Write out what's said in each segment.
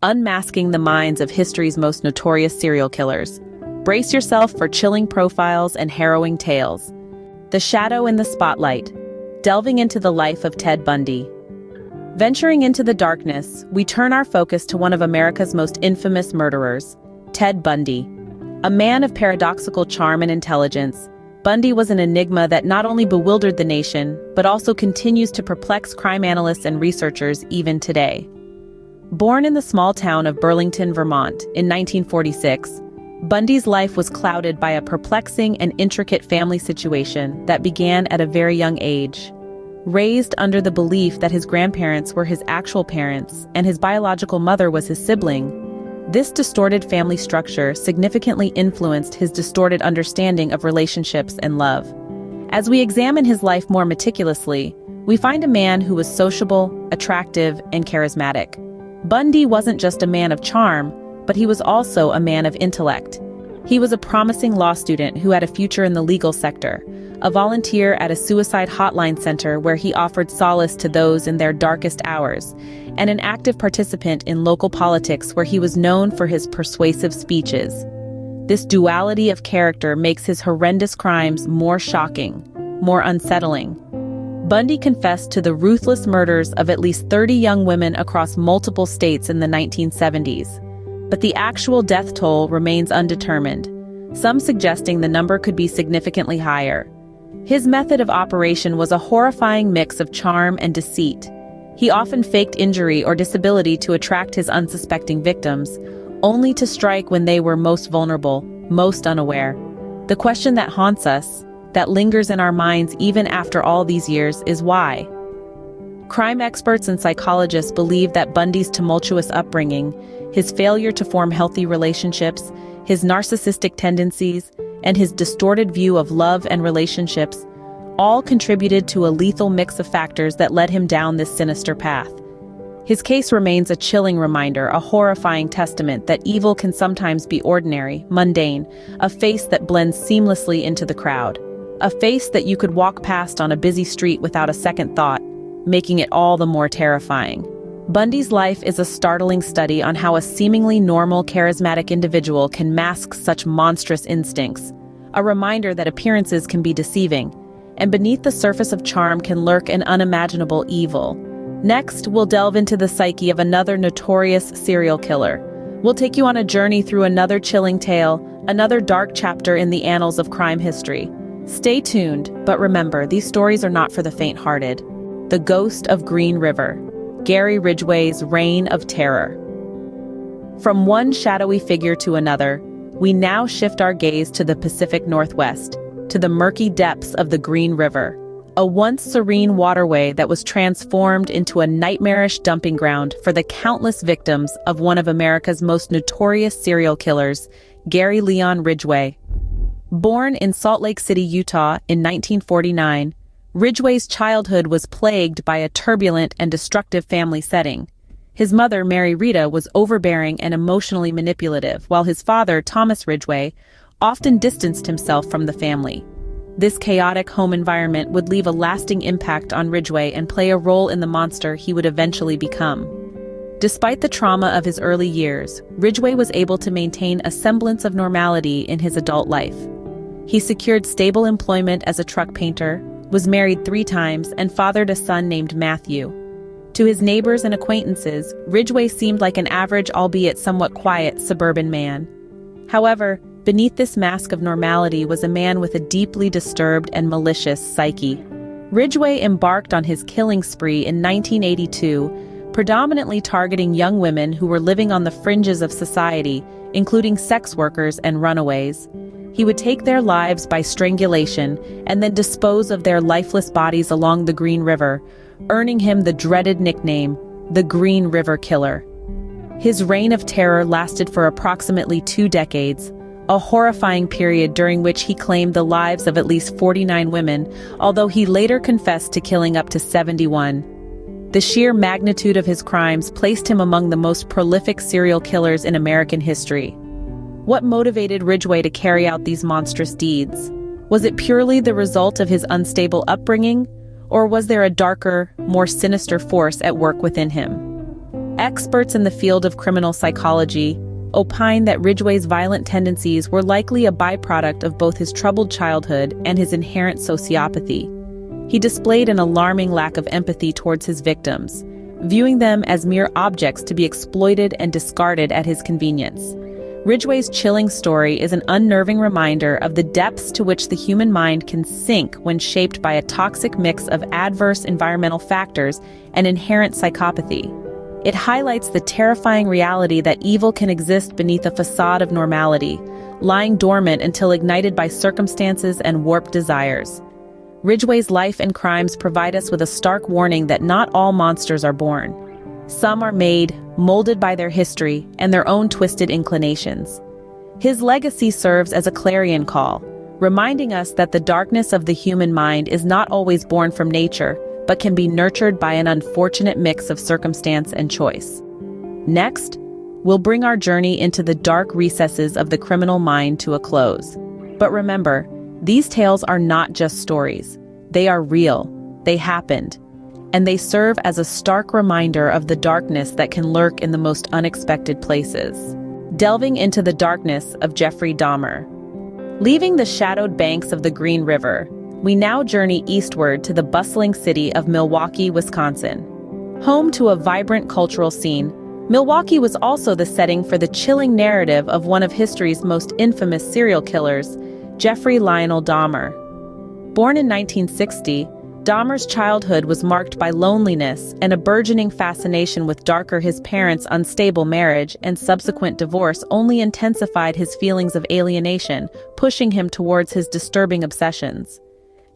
unmasking the minds of history's most notorious serial killers. Brace yourself for chilling profiles and harrowing tales. The Shadow in the Spotlight, delving into the life of Ted Bundy. Venturing into the darkness, we turn our focus to one of America's most infamous murderers, Ted Bundy. A man of paradoxical charm and intelligence, Bundy was an enigma that not only bewildered the nation, but also continues to perplex crime analysts and researchers even today. Born in the small town of Burlington, Vermont, in 1946, Bundy's life was clouded by a perplexing and intricate family situation that began at a very young age. Raised under the belief that his grandparents were his actual parents and his biological mother was his sibling, this distorted family structure significantly influenced his distorted understanding of relationships and love. As we examine his life more meticulously, we find a man who was sociable, attractive, and charismatic. Bundy wasn't just a man of charm, but he was also a man of intellect. He was a promising law student who had a future in the legal sector, a volunteer at a suicide hotline center where he offered solace to those in their darkest hours, and an active participant in local politics where he was known for his persuasive speeches. This duality of character makes his horrendous crimes more shocking, more unsettling. Bundy confessed to the ruthless murders of at least 30 young women across multiple states in the 1970s. But the actual death toll remains undetermined, some suggesting the number could be significantly higher. His method of operation was a horrifying mix of charm and deceit. He often faked injury or disability to attract his unsuspecting victims, only to strike when they were most vulnerable, most unaware. The question that haunts us, that lingers in our minds even after all these years, is why? Crime experts and psychologists believe that Bundy's tumultuous upbringing, his failure to form healthy relationships, his narcissistic tendencies, and his distorted view of love and relationships all contributed to a lethal mix of factors that led him down this sinister path. His case remains a chilling reminder, a horrifying testament that evil can sometimes be ordinary, mundane, a face that blends seamlessly into the crowd, a face that you could walk past on a busy street without a second thought, making it all the more terrifying. Bundy's life is a startling study on how a seemingly normal, charismatic individual can mask such monstrous instincts, a reminder that appearances can be deceiving, and beneath the surface of charm can lurk an unimaginable evil. Next, we'll delve into the psyche of another notorious serial killer. We'll take you on a journey through another chilling tale, another dark chapter in the annals of crime history. Stay tuned, but remember, these stories are not for the faint-hearted. The Ghost of Green River, Gary Ridgway's Reign of Terror. From one shadowy figure to another, we now shift our gaze to the Pacific Northwest, to the murky depths of the Green River, a once serene waterway that was transformed into a nightmarish dumping ground for the countless victims of one of America's most notorious serial killers, Gary Leon Ridgway. Born in Salt Lake City, Utah in 1949, Ridgway's childhood was plagued by a turbulent and destructive family setting. His mother, Mary Rita, was overbearing and emotionally manipulative, while his father, Thomas Ridgway, often distanced himself from the family. This chaotic home environment would leave a lasting impact on Ridgway and play a role in the monster he would eventually become. Despite the trauma of his early years, Ridgway was able to maintain a semblance of normality in his adult life. He secured stable employment as a truck painter, was married 3 times, and fathered a son named Matthew. To his neighbors and acquaintances, Ridgway seemed like an average, albeit somewhat quiet, suburban man. However, beneath this mask of normality was a man with a deeply disturbed and malicious psyche. Ridgway embarked on his killing spree in 1982, predominantly targeting young women who were living on the fringes of society, including sex workers and runaways. He would take their lives by strangulation and then dispose of their lifeless bodies along the Green River, earning him the dreaded nickname, the Green River Killer. His reign of terror lasted for approximately 2 decades, a horrifying period during which he claimed the lives of at least 49 women, although he later confessed to killing up to 71. The sheer magnitude of his crimes placed him among the most prolific serial killers in American history. What motivated Ridgway to carry out these monstrous deeds? Was it purely the result of his unstable upbringing, or was there a darker, more sinister force at work within him? Experts in the field of criminal psychology opine that Ridgway's violent tendencies were likely a byproduct of both his troubled childhood and his inherent sociopathy. He displayed an alarming lack of empathy towards his victims, viewing them as mere objects to be exploited and discarded at his convenience. Ridgway's chilling story is an unnerving reminder of the depths to which the human mind can sink when shaped by a toxic mix of adverse environmental factors and inherent psychopathy. It highlights the terrifying reality that evil can exist beneath a facade of normality, lying dormant until ignited by circumstances and warped desires. Ridgway's life and crimes provide us with a stark warning that not all monsters are born. Some are made, molded by their history and their own twisted inclinations. His legacy serves as a clarion call, reminding us that the darkness of the human mind is not always born from nature, but can be nurtured by an unfortunate mix of circumstance and choice. Next, we'll bring our journey into the dark recesses of the criminal mind to a close. But remember, these tales are not just stories. They are real, they happened, and they serve as a stark reminder of the darkness that can lurk in the most unexpected places. Delving into the darkness of Jeffrey Dahmer. Leaving the shadowed banks of the Green River, we now journey eastward to the bustling city of Milwaukee, Wisconsin. Home to a vibrant cultural scene, Milwaukee was also the setting for the chilling narrative of one of history's most infamous serial killers, Jeffrey Lionel Dahmer. Born in 1960, Dahmer's childhood was marked by loneliness and a burgeoning fascination with darker. His parents' unstable marriage and subsequent divorce only intensified his feelings of alienation, pushing him towards his disturbing obsessions.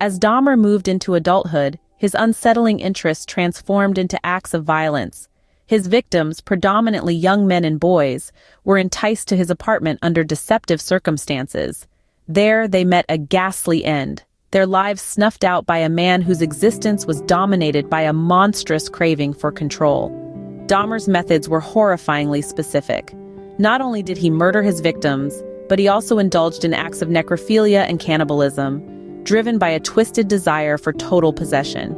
As Dahmer moved into adulthood, his unsettling interests transformed into acts of violence. His victims, predominantly young men and boys, were enticed to his apartment under deceptive circumstances. There they met a ghastly end, their lives snuffed out by a man whose existence was dominated by a monstrous craving for control. Dahmer's methods were horrifyingly specific. Not only did he murder his victims, but he also indulged in acts of necrophilia and cannibalism, driven by a twisted desire for total possession.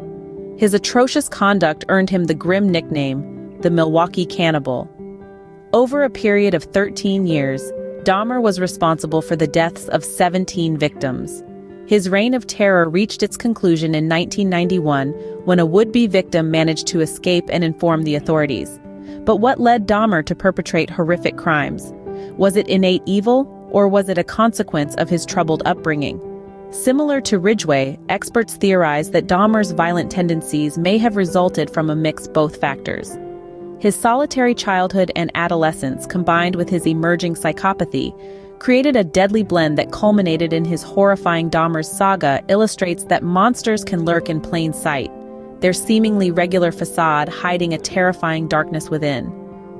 His atrocious conduct earned him the grim nickname, the Milwaukee Cannibal. Over a period of 13 years, Dahmer was responsible for the deaths of 17 victims. His reign of terror reached its conclusion in 1991 when a would-be victim managed to escape and inform the authorities. But what led Dahmer to perpetrate horrific crimes? Was it innate evil, or was it a consequence of his troubled upbringing? Similar to Ridgway, experts theorize that Dahmer's violent tendencies may have resulted from a mix of both factors. His solitary childhood and adolescence, combined with his emerging psychopathy, created a deadly blend that culminated in his horrifying Dahmer's saga. Illustrates that monsters can lurk in plain sight, their seemingly regular facade hiding a terrifying darkness within.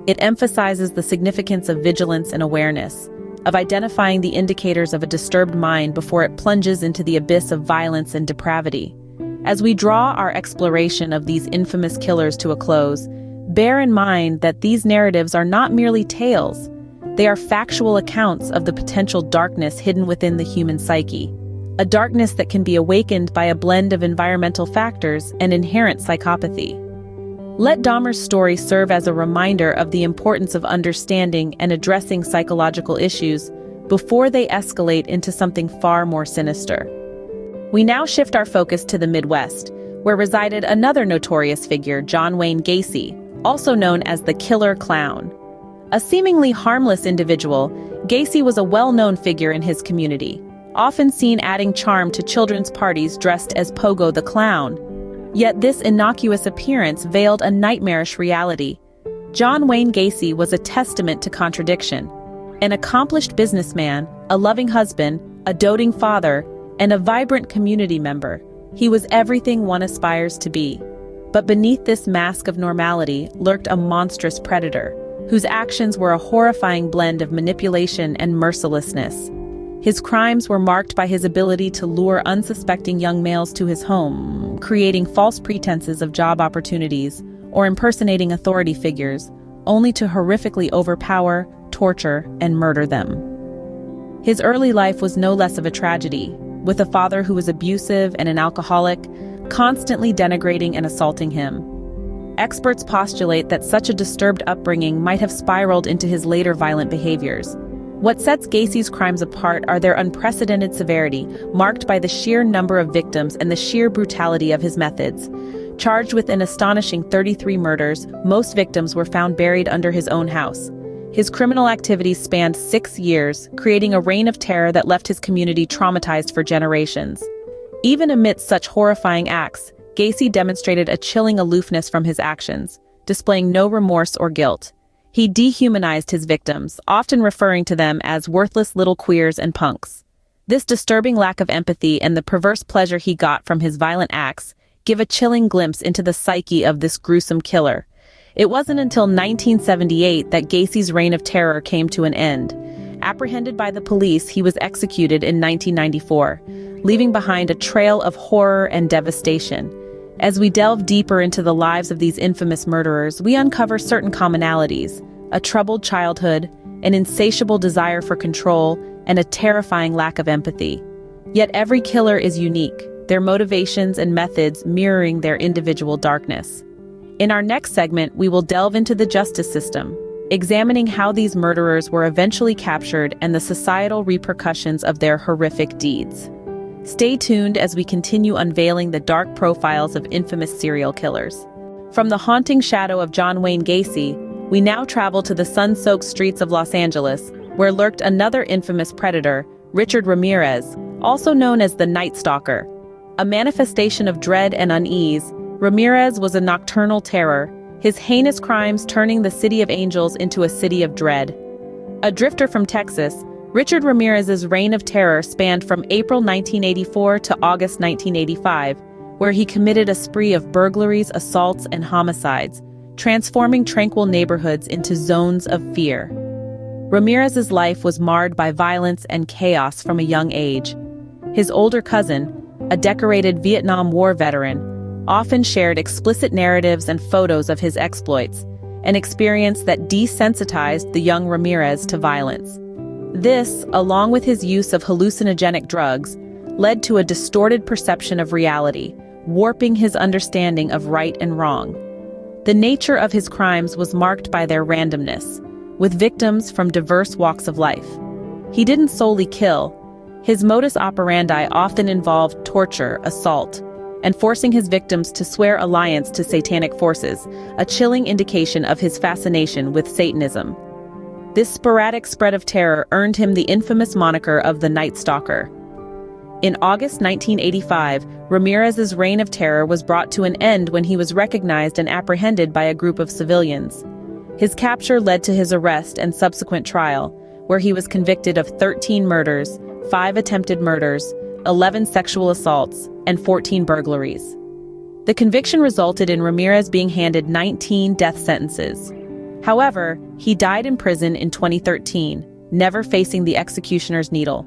It emphasizes the significance of vigilance and awareness, of identifying the indicators of a disturbed mind before it plunges into the abyss of violence and depravity. As we draw our exploration of these infamous killers to a close, bear in mind that these narratives are not merely tales. They are factual accounts of the potential darkness hidden within the human psyche, a darkness that can be awakened by a blend of environmental factors and inherent psychopathy. Let Dahmer's story serve as a reminder of the importance of understanding and addressing psychological issues before they escalate into something far more sinister. We now shift our focus to the Midwest, where resided another notorious figure, John Wayne Gacy, also known as the Killer Clown. A seemingly harmless individual, Gacy was a well-known figure in his community, often seen adding charm to children's parties dressed as Pogo the Clown. Yet this innocuous appearance veiled a nightmarish reality. John Wayne Gacy was a testament to contradiction. An accomplished businessman, a loving husband, a doting father, and a vibrant community member, he was everything one aspires to be. But beneath this mask of normality lurked a monstrous predator, whose actions were a horrifying blend of manipulation and mercilessness. His crimes were marked by his ability to lure unsuspecting young males to his home, creating false pretenses of job opportunities or impersonating authority figures, only to horrifically overpower, torture, and murder them. His early life was no less of a tragedy, with a father who was abusive and an alcoholic, constantly denigrating and assaulting him. Experts postulate that such a disturbed upbringing might have spiraled into his later violent behaviors. What sets Gacy's crimes apart are their unprecedented severity, marked by the sheer number of victims and the sheer brutality of his methods. Charged with an astonishing 33 murders, most victims were found buried under his own house. His criminal activities spanned 6 years, creating a reign of terror that left his community traumatized for generations. Even amidst such horrifying acts, Gacy demonstrated a chilling aloofness from his actions, displaying no remorse or guilt. He dehumanized his victims, often referring to them as worthless little queers and punks. This disturbing lack of empathy and the perverse pleasure he got from his violent acts give a chilling glimpse into the psyche of this gruesome killer. It wasn't until 1978 that Gacy's reign of terror came to an end. Apprehended by the police, he was executed in 1994, leaving behind a trail of horror and devastation. As we delve deeper into the lives of these infamous murderers, we uncover certain commonalities: a troubled childhood, an insatiable desire for control, and a terrifying lack of empathy. Yet every killer is unique, their motivations and methods mirroring their individual darkness. In our next segment, we will delve into the justice system, examining how these murderers were eventually captured and the societal repercussions of their horrific deeds. Stay tuned as we continue unveiling the dark profiles of infamous serial killers. From the haunting shadow of John Wayne Gacy, we now travel to the sun-soaked streets of Los Angeles, where lurked another infamous predator, Richard Ramirez, also known as the Night Stalker. A manifestation of dread and unease, Ramirez was a nocturnal terror, his heinous crimes turning the City of Angels into a city of dread. A drifter from Texas, Richard Ramirez's reign of terror spanned from April 1984 to August 1985, where he committed a spree of burglaries, assaults, and homicides, transforming tranquil neighborhoods into zones of fear. Ramirez's life was marred by violence and chaos from a young age. His older cousin, a decorated Vietnam War veteran, often shared explicit narratives and photos of his exploits, an experience that desensitized the young Ramirez to violence. This, along with his use of hallucinogenic drugs, led to a distorted perception of reality, warping his understanding of right and wrong. The nature of his crimes was marked by their randomness, with victims from diverse walks of life. He didn't solely kill. His modus operandi often involved torture, assault, and forcing his victims to swear alliance to satanic forces, a chilling indication of his fascination with Satanism. This sporadic spread of terror earned him the infamous moniker of the Night Stalker. In August 1985, Ramirez's reign of terror was brought to an end when he was recognized and apprehended by a group of civilians. His capture led to his arrest and subsequent trial, where he was convicted of 13 murders, 5 attempted murders, 11 sexual assaults, and 14 burglaries. The conviction resulted in Ramirez being handed 19 death sentences. However, he died in prison in 2013, never facing the executioner's needle.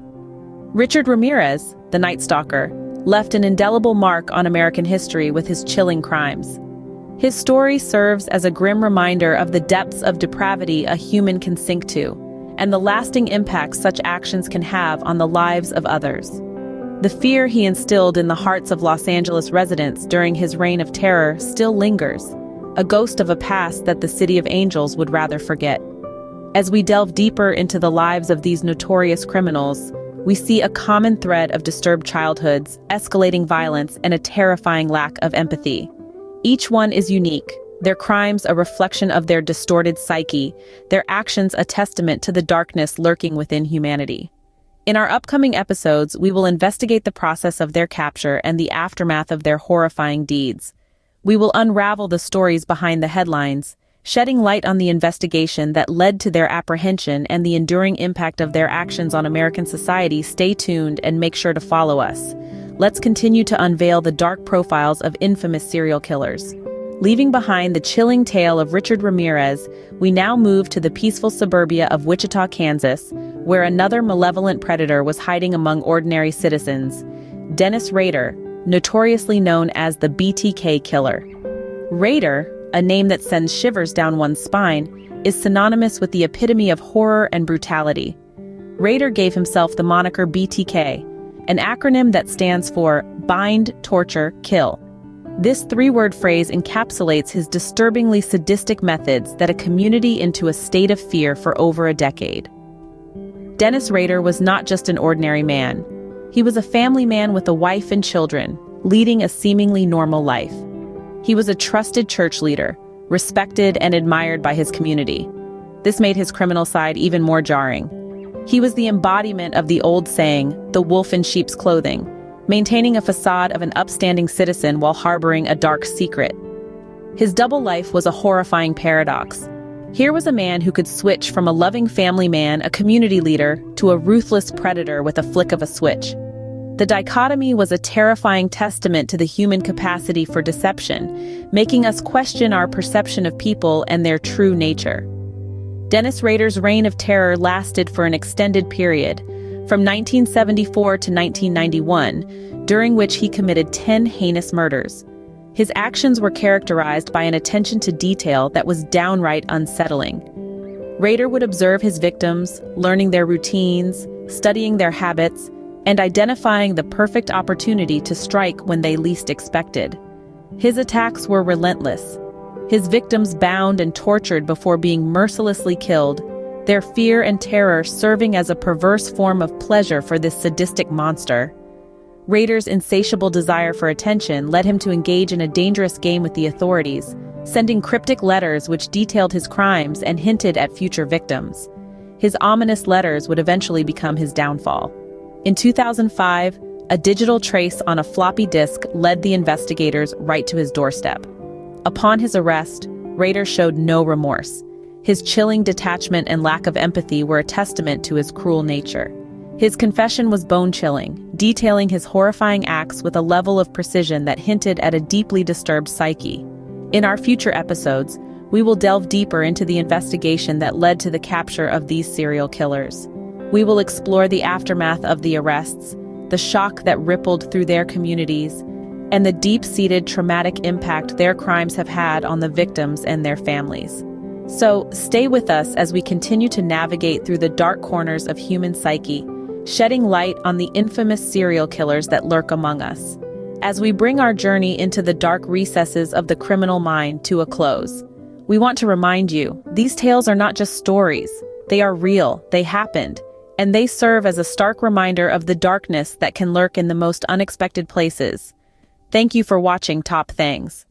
Richard Ramirez, the Night Stalker, left an indelible mark on American history with his chilling crimes. His story serves as a grim reminder of the depths of depravity a human can sink to, and the lasting impact such actions can have on the lives of others. The fear he instilled in the hearts of Los Angeles residents during his reign of terror still lingers, a ghost of a past that the City of Angels would rather forget. As we delve deeper into the lives of these notorious criminals, we see a common thread of disturbed childhoods, escalating violence, and a terrifying lack of empathy. Each one is unique, their crimes a reflection of their distorted psyche, their actions a testament to the darkness lurking within humanity. In our upcoming episodes, we will investigate the process of their capture and the aftermath of their horrifying deeds. We will unravel the stories behind the headlines, shedding light on the investigation that led to their apprehension and the enduring impact of their actions on American society. Stay tuned and make sure to follow us. Let's continue to unveil the dark profiles of infamous serial killers. Leaving behind the chilling tale of Richard Ramirez, we now move to the peaceful suburbia of Wichita, Kansas, where another malevolent predator was hiding among ordinary citizens. Dennis Rader, notoriously known as the BTK Killer. Rader, a name that sends shivers down one's spine, is synonymous with the epitome of horror and brutality. Rader gave himself the moniker BTK, an acronym that stands for Bind, Torture, Kill. This three-word phrase encapsulates his disturbingly sadistic methods that a community into a state of fear for over a decade. Dennis Rader was not just an ordinary man. He was a family man with a wife and children, leading a seemingly normal life. He was a trusted church leader, respected and admired by his community. This made his criminal side even more jarring. He was the embodiment of the old saying, "the wolf in sheep's clothing," maintaining a facade of an upstanding citizen while harboring a dark secret. His double life was a horrifying paradox. Here was a man who could switch from a loving family man, a community leader, to a ruthless predator with a flick of a switch. The dichotomy was a terrifying testament to the human capacity for deception, making us question our perception of people and their true nature. Dennis Rader's reign of terror lasted for an extended period, from 1974 to 1991, during which he committed 10 heinous murders. His actions were characterized by an attention to detail that was downright unsettling. Rader would observe his victims, learning their routines, studying their habits, and identifying the perfect opportunity to strike when they least expected. His attacks were relentless. His victims bound and tortured before being mercilessly killed, their fear and terror serving as a perverse form of pleasure for this sadistic monster. Rader's insatiable desire for attention led him to engage in a dangerous game with the authorities, sending cryptic letters which detailed his crimes and hinted at future victims. His ominous letters would eventually become his downfall. In 2005, a digital trace on a floppy disk led the investigators right to his doorstep. Upon his arrest, Rader showed no remorse. His chilling detachment and lack of empathy were a testament to his cruel nature. His confession was bone-chilling, detailing his horrifying acts with a level of precision that hinted at a deeply disturbed psyche. In our future episodes, we will delve deeper into the investigation that led to the capture of these serial killers. We will explore the aftermath of the arrests, the shock that rippled through their communities, and the deep-seated traumatic impact their crimes have had on the victims and their families. So, stay with us as we continue to navigate through the dark corners of human psyche, shedding light on the infamous serial killers that lurk among us. As we bring our journey into the dark recesses of the criminal mind to a close, we want to remind you, these tales are not just stories. They are real, they happened, and they serve as a stark reminder of the darkness that can lurk in the most unexpected places. Thank you for watching Top Thangs.